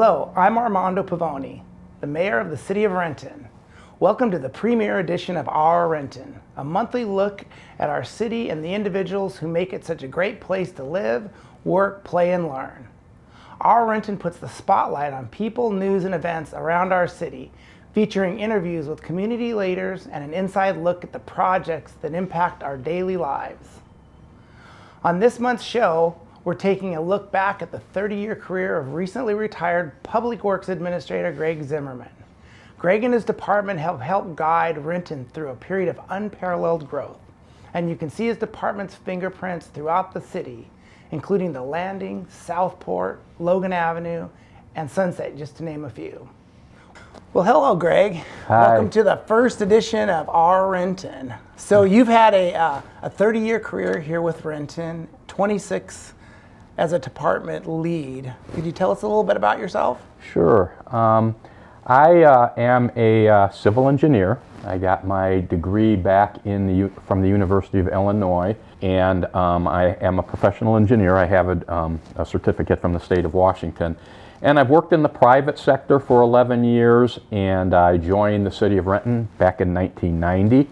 Hello, I'm Armando Pavoni, the mayor of the city of Renton. Welcome to the premiere edition of Our Renton, a monthly look at our city and the individuals who make it such a great place to live, work, play, and learn. Our Renton puts the spotlight on people, news, and events around our city, featuring interviews with community leaders and an inside look at the projects that impact our daily lives. On this month's show, we're taking a look back at the 30-year career of recently retired Public Works Administrator Gregg Zimmerman. Gregg and his department have helped guide Renton through a period of unparalleled growth, and you can see his department's fingerprints throughout the city, including the Landing, Southport, Logan Avenue, and Sunset, just to name a few. Well, hello, Gregg. Hi. Welcome to the first edition of Our Renton. So you've had a 30-year career here with Renton, 26 as a department lead. Could you tell us a little bit about yourself? Sure. I am a civil engineer. I got my degree back from the University of Illinois, and I am a professional engineer. I have a certificate from the state of Washington. And I've worked in the private sector for 11 years, and I joined the city of Renton back in 1990.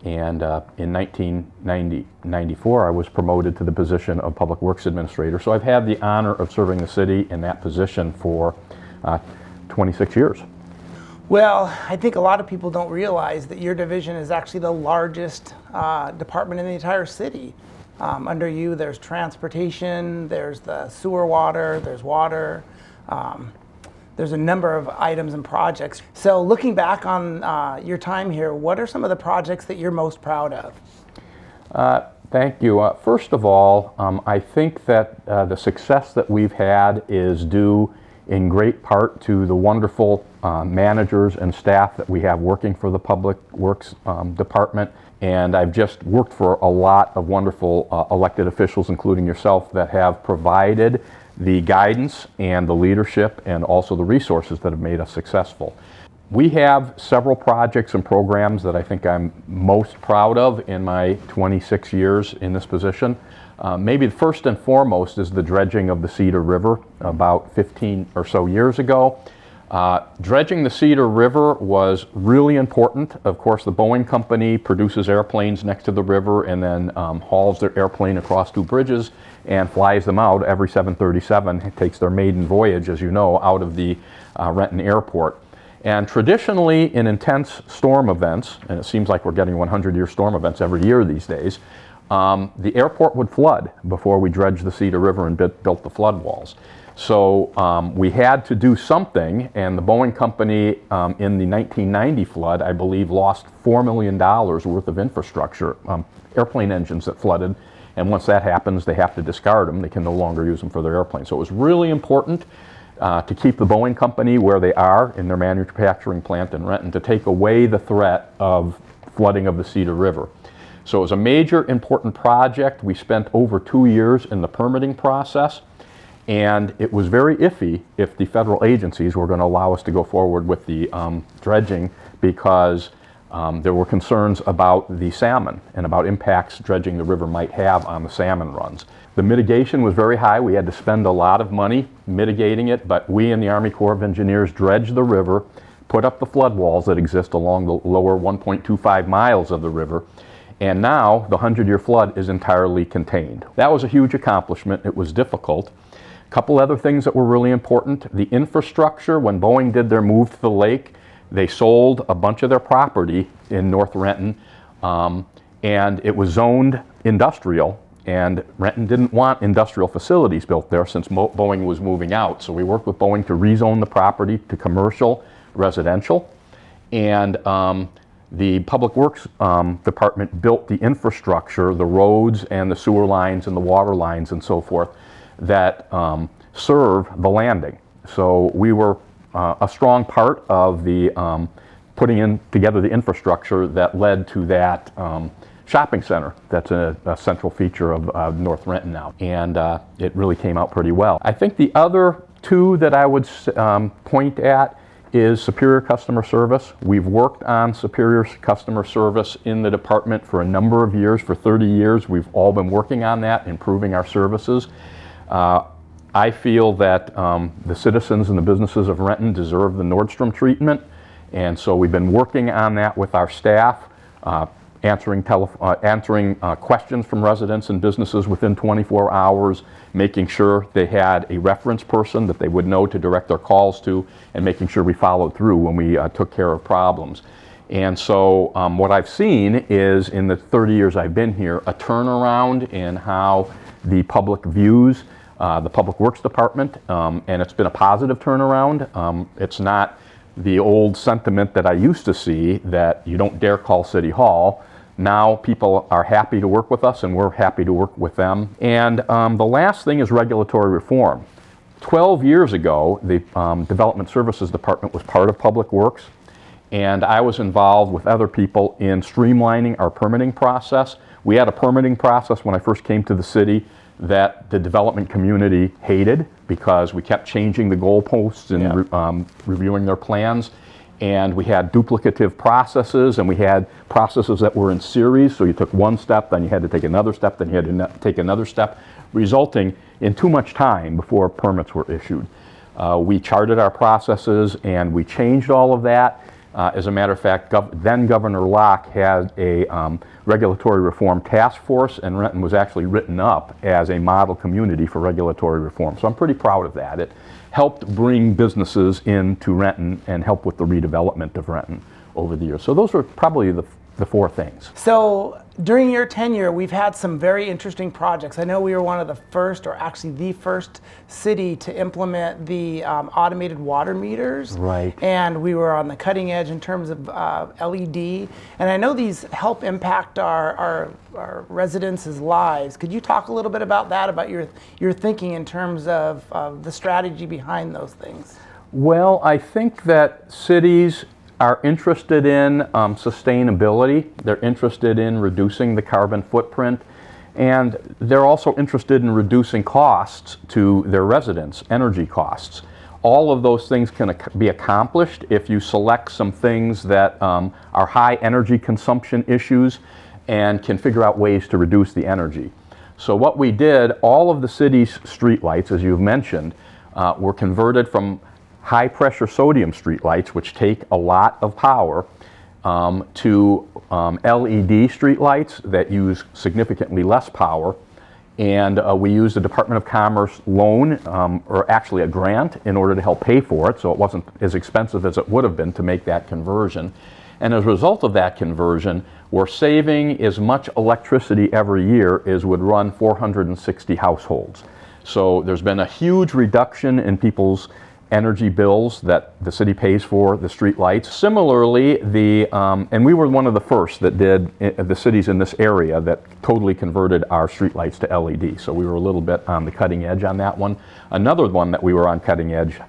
In 1994, I was promoted to the position of Public Works Administrator. So I've had the honor of serving the city in that position for 26 years. Well, I think a lot of people don't realize that your division is actually the largest department in the entire city. Under you, there's transportation, there's the sewer water, there's water. There's a number of items and projects. So looking back on your time here, what are some of the projects that you're most proud of? Thank you. First of all, I think that the success that we've had is due in great part to the wonderful managers and staff that we have working for the Public Works Department. And I've just worked for a lot of wonderful elected officials, including yourself, that have provided the guidance and the leadership and also the resources that have made us successful. We have several projects and programs that I think I'm most proud of in my 26 years in this position. Maybe the first and foremost is the dredging of the Cedar River about 15 or so years ago. Dredging the Cedar River was really important. Of course, the Boeing company produces airplanes next to the river and then hauls their airplane across two bridges and flies them out every 737. It takes their maiden voyage, as you know, out of the Renton airport. And traditionally, in intense storm events, and it seems like we're getting 100-year storm events every year these days, the airport would flood before we dredged the Cedar River and built the flood walls. So we had to do something, and the Boeing company in the 1990 flood, I believe, lost $4 million worth of infrastructure, airplane engines that flooded, and once that happens, they have to discard them. They can no longer use them for their airplanes. So it was really important to keep the Boeing company where they are in their manufacturing plant in Renton, to take away the threat of flooding of the Cedar River. So it was a major important project. We spent over 2 years in the permitting process, and it was very iffy if the federal agencies were going to allow us to go forward with the dredging, because there were concerns about the salmon and about impacts dredging the river might have on the salmon runs. The mitigation was very high. We had to spend a lot of money mitigating it, but we in the Army Corps of Engineers dredged the river, put up the flood walls that exist along the lower 1.25 miles of the river, and now the 100-year flood is entirely contained. That was a huge accomplishment. It was difficult. A couple other things that were really important. The infrastructure, when Boeing did their move to the lake, they sold a bunch of their property in North Renton, and it was zoned industrial, and Renton didn't want industrial facilities built there since Boeing was moving out. So we worked with Boeing to rezone the property to commercial, residential, and the Public Works Department built the infrastructure, the roads and the sewer lines and the water lines and so forth that serve the landing. So we were a strong part of the putting together the infrastructure that led to that shopping center that's a central feature of North Renton now. And it really came out pretty well. I think the other two that I would point at is superior customer service. We've worked on superior customer service in the department for a number of years. For 30 years, we've all been working on that, improving our services. I feel that the citizens and the businesses of Renton deserve the Nordstrom treatment, and so we've been working on that with our staff, answering questions from residents and businesses within 24 hours, making sure they had a reference person that they would know to direct their calls to, and making sure we followed through when we took care of problems. And so what I've seen is, in the 30 years I've been here, a turnaround in how the public views the Public Works Department, and it's been a positive turnaround. It's not the old sentiment that I used to see, that you don't dare call City Hall. Now people are happy to work with us, and we're happy to work with them. And the last thing is regulatory reform. 12 years ago, the Development Services Department was part of Public Works, and I was involved with other people in streamlining our permitting process. We had a permitting process when I first came to the city that the development community hated, because we kept changing the goalposts and reviewing their plans. And we had duplicative processes, and we had processes that were in series, so you took one step, then you had to take another step, then you had to take another step, resulting in too much time before permits were issued. We charted our processes, and we changed all of that. As a matter of fact, then Governor Locke had a regulatory reform task force, and Renton was actually written up as a model community for regulatory reform. So I'm pretty proud of that. It helped bring businesses into Renton and help with the redevelopment of Renton over the years. So those were probably the four things. So during your tenure, we've had some very interesting projects. I know we were one of the first, or actually the first city to implement the automated water meters. Right. And we were on the cutting edge in terms of LED. And I know these help impact our residents' lives. Could you talk a little bit about that, about your thinking in terms of the strategy behind those things? Well, I think that cities are interested in sustainability. They're interested in reducing the carbon footprint, and they're also interested in reducing costs to their residents, energy costs. All of those things can be accomplished if you select some things that are high energy consumption issues and can figure out ways to reduce the energy. So what we did, all of the city's streetlights, as you've mentioned, were converted from high-pressure sodium streetlights, which take a lot of power, to LED streetlights that use significantly less power. And we used a Department of Commerce loan, or actually a grant, in order to help pay for it, so it wasn't as expensive as it would have been to make that conversion. And as a result of that conversion, we're saving as much electricity every year as would run 460 households. So there's been a huge reduction in people's energy bills that the city pays for the street lights. Similarly, and we were one of the first that did, the cities in this area, that totally converted our street lights to LED. So we were a little bit on the cutting edge on that one. Another one that we were on cutting edge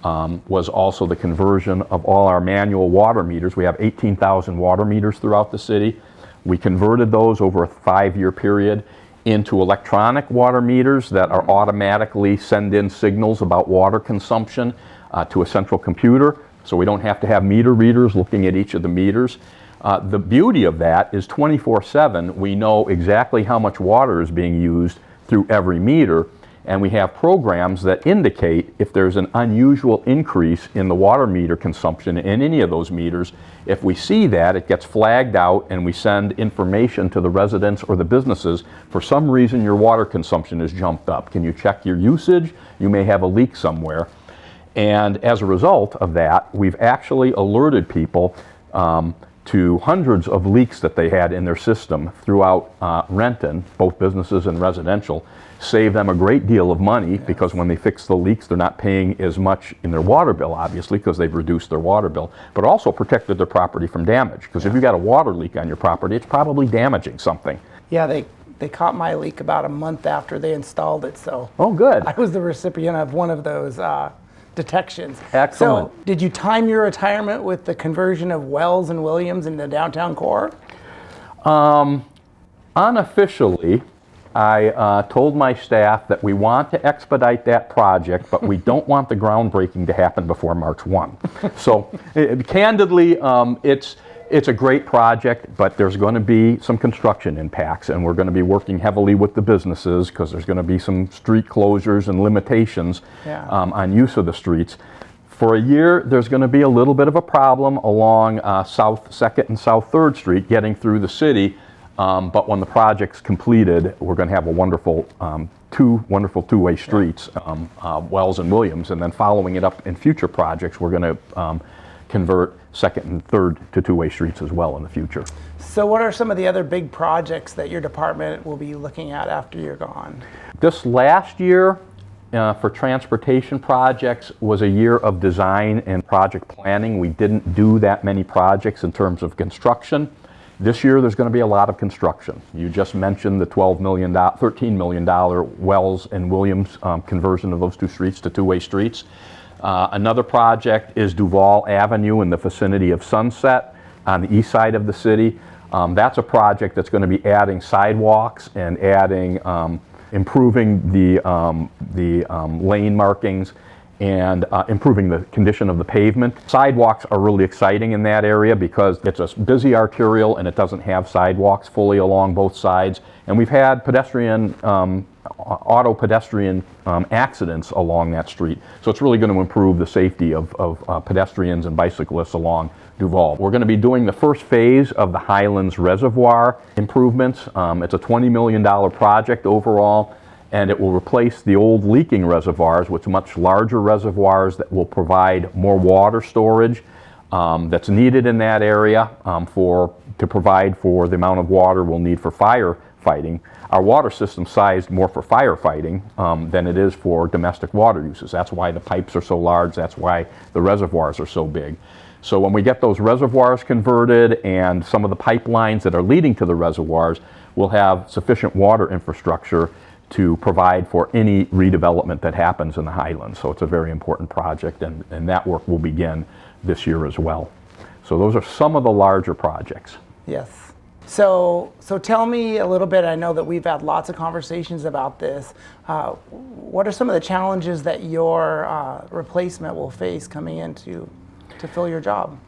was also the conversion of all our manual water meters. We have 18,000 water meters throughout the city. We converted those over a 5-year period into electronic water meters that are automatically send in signals about water consumption to a central computer, so we don't have to have meter readers looking at each of the meters. The beauty of that is 24/7 we know exactly how much water is being used through every meter, and we have programs that indicate if there's an unusual increase in the water meter consumption in any of those meters. If we see that, it gets flagged out, and we send information to the residents or the businesses. For some reason, your water consumption has jumped up. Can you check your usage? You may have a leak somewhere. And as a result of that, we've actually alerted people to hundreds of leaks that they had in their system throughout Renton, both businesses and residential. Save them a great deal of money, because when they fix the leaks, they're not paying as much in their water bill, obviously, because they've reduced their water bill, but also protected their property from damage. Because if you've got a water leak on your property, it's probably damaging something. Yeah, they caught my leak about a month after they installed it, so. Oh, good. I was the recipient of one of those detections. Excellent. So, did you time your retirement with the conversion of Wells and Williams in the downtown core? Unofficially, I told my staff that we want to expedite that project, but we don't want the groundbreaking to happen before March 1. So, candidly, It's a great project, but there's going to be some construction impacts, and we're going to be working heavily with the businesses because there's going to be some street closures and limitations on use of the streets. For a year, there's going to be a little bit of a problem along South 2nd and South 3rd Street getting through the city, but when the project's completed, we're going to have a wonderful two-way streets, Wells and Williams, and then following it up in future projects, we're going to convert 2nd and 3rd to two-way streets as well in the future. So what are some of the other big projects that your department will be looking at after you're gone? This last year for transportation projects was a year of design and project planning. We didn't do that many projects in terms of construction. This year there's going to be a lot of construction. You just mentioned the $13 million Wells and Williams conversion of those two streets to two-way streets. Another project is Duvall Avenue in the vicinity of Sunset on the east side of the city. That's a project that's going to be adding sidewalks and adding, improving the lane markings and improving the condition of the pavement. Sidewalks are really exciting in that area because it's a busy arterial and it doesn't have sidewalks fully along both sides. And we've had auto pedestrian accidents along that street. So it's really going to improve the safety of pedestrians and bicyclists along Duvall. We're going to be doing the first phase of the Highlands Reservoir improvements. It's a $20 million project overall, and it will replace the old leaking reservoirs with much larger reservoirs that will provide more water storage that's needed in that area to provide for the amount of water we'll need for firefighting. Our water system's sized more for firefighting than it is for domestic water uses. That's why the pipes are so large, that's why the reservoirs are so big. So when we get those reservoirs converted and some of the pipelines that are leading to the reservoirs, we'll have sufficient water infrastructure to provide for any redevelopment that happens in the Highlands. So it's a very important project, and that work will begin this year as well. So those are some of the larger projects. Yes. So tell me a little bit, I know that we've had lots of conversations about this. What are some of the challenges that your replacement will face coming in to fill your job?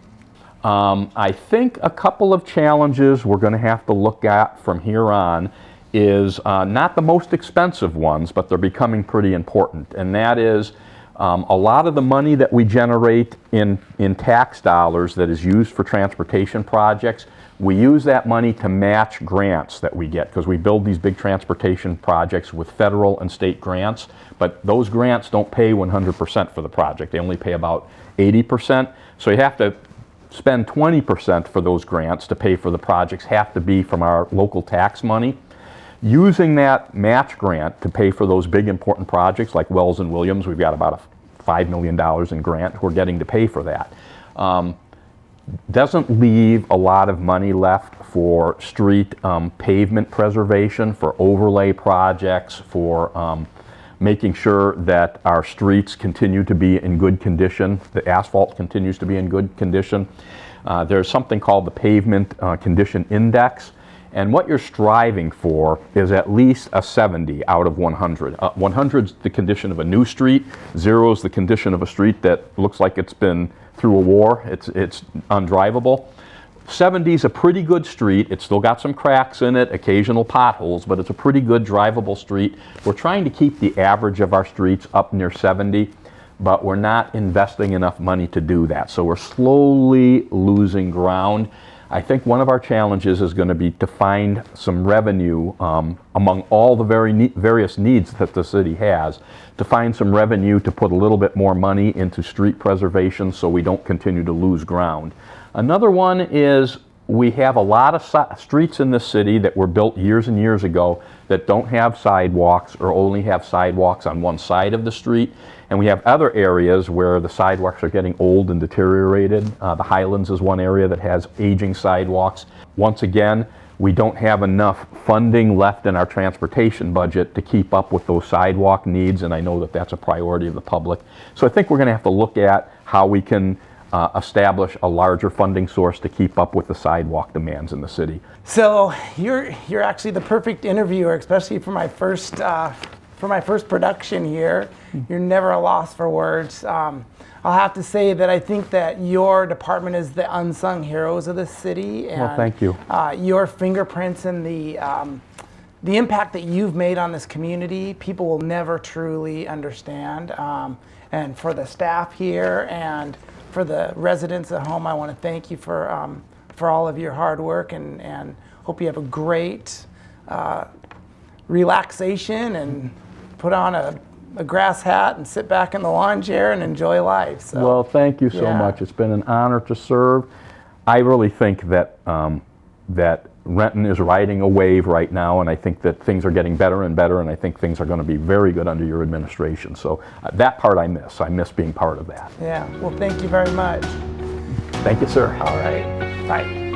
I think a couple of challenges we're going to have to look at from here on is not the most expensive ones, but they're becoming pretty important. And that is a lot of the money that we generate in tax dollars that is used for transportation projects, we use that money to match grants that we get, because we build these big transportation projects with federal and state grants, but those grants don't pay 100% for the project. They only pay about 80%. So you have to spend 20% for those grants to pay for the projects, have to be from our local tax money. Using that match grant to pay for those big important projects like Wells and Williams, we've got about $5 million in grant we're getting to pay for that. Doesn't leave a lot of money left for street pavement preservation, for overlay projects, for making sure that our streets continue to be in good condition, the asphalt continues to be in good condition. There's something called the Pavement Condition Index, and what you're striving for is at least a 70 out of 100. 100 is the condition of a new street, 0 is the condition of a street that looks like it's been through a war, it's undrivable. 70 is a pretty good street. It's still got some cracks in it, occasional potholes, but it's a pretty good drivable street. We're trying to keep the average of our streets up near 70, but we're not investing enough money to do that. So we're slowly losing ground. I think one of our challenges is going to be to find some revenue among all the various needs that the city has, to find some revenue to put a little bit more money into street preservation so we don't continue to lose ground. Another one is we have a lot of streets in this city that were built years and years ago that don't have sidewalks or only have sidewalks on one side of the street. And we have other areas where the sidewalks are getting old and deteriorated. The Highlands is one area that has aging sidewalks. Once again, we don't have enough funding left in our transportation budget to keep up with those sidewalk needs, and I know that that's a priority of the public. So I think we're going to have to look at how we can establish a larger funding source to keep up with the sidewalk demands in the city. So you're actually the perfect interviewer, especially for my first for my first production here. You're never a loss for words. I'll have to say that I think that your department is the unsung heroes of the city. And, Well, thank you. Your fingerprints and the impact that you've made on this community, people will never truly understand. And for the staff here and for the residents at home, I want to thank you for all of your hard work, and hope you have a great relaxation and put on a grass hat and sit back in the lawn chair and enjoy life. So, Well, thank you so much. It's been an honor to serve. I really think that that Renton is riding a wave right now, and I think that things are getting better and better, and I think things are going to be very good under your administration. So that part I miss. I miss being part of that. Yeah. Well, thank you very much. Thank you, sir. All right. Bye.